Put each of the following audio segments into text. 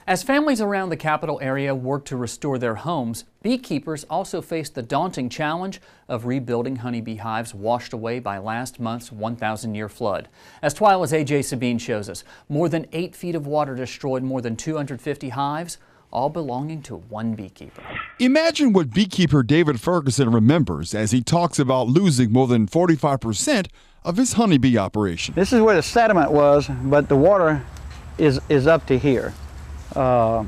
As families around the capital area work to restore their homes, beekeepers also face the daunting challenge of rebuilding honeybee hives washed away by last month's 1,000-year flood. As TWILA's AJ Sabine shows us, more than 8 feet of water destroyed more than 250 hives, all belonging to one beekeeper. Imagine what beekeeper David Ferguson remembers as he talks about losing more than 45% of his honeybee operation. This is where the sediment was, but the water is up to here. Well,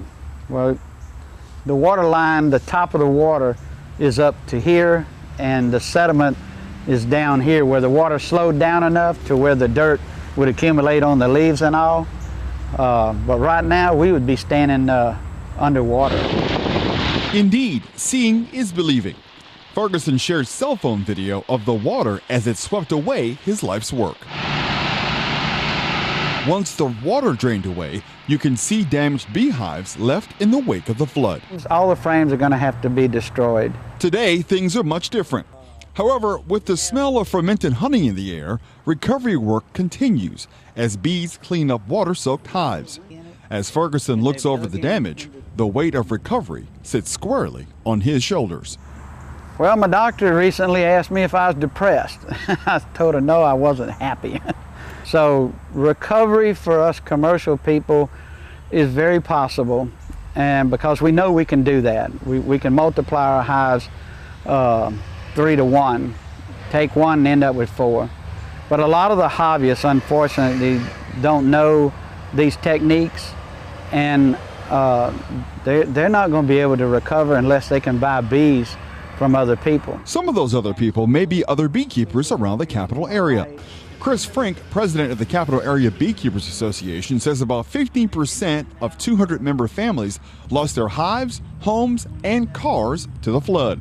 the water line, the top of the water is up to here, and the sediment is down here where the water slowed down enough to where the dirt would accumulate on the leaves and all. But right now we would be standing underwater. Indeed, seeing is believing. Ferguson shared cell phone video of the water as it swept away his life's work. Once the water drained away, you can see damaged beehives left in the wake of the flood. All the frames are going to have to be destroyed. Today, things are much different. However, with the smell of fermented honey in the air, recovery work continues as bees clean up water-soaked hives. As Ferguson looks over the damage, the weight of recovery sits squarely on his shoulders. Well, my doctor recently asked me if I was depressed. I told her no, I wasn't happy. So recovery for us commercial people is very possible, and because we know we can do that. We can multiply our hives 3 to 1, take 1 and end up with 4. But a lot of the hobbyists, unfortunately, don't know these techniques, and they're not going to be able to recover unless they can buy bees from other people. Some of those other people may be other beekeepers around the capital area. Chris Frank, president of the Capital Area Beekeepers Association, says about 15% of 200-member families lost their hives, homes, and cars to the flood.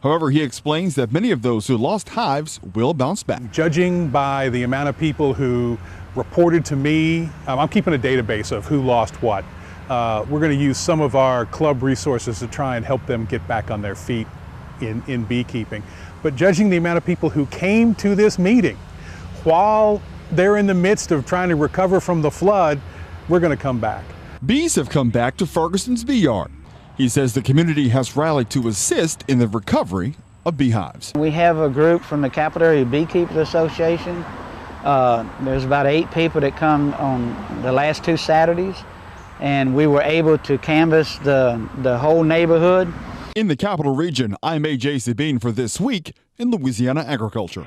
However, he explains that many of those who lost hives will bounce back. Judging by the amount of people who reported to me, I'm keeping a database of who lost what. We're going to use some of our club resources to try and help them get back on their feet in beekeeping. But judging the amount of people who came to this meeting while they're in the midst of trying to recover from the flood, we're going to come back. Bees have come back to Ferguson's bee yard. He says the community has rallied to assist in the recovery of beehives. We have a group from the Capital Area Beekeepers Association. There's about 8 people that come on the last 2 Saturdays, and we were able to canvass the whole neighborhood. In the capital region, I'm AJ Sabine for This Week in Louisiana Agriculture.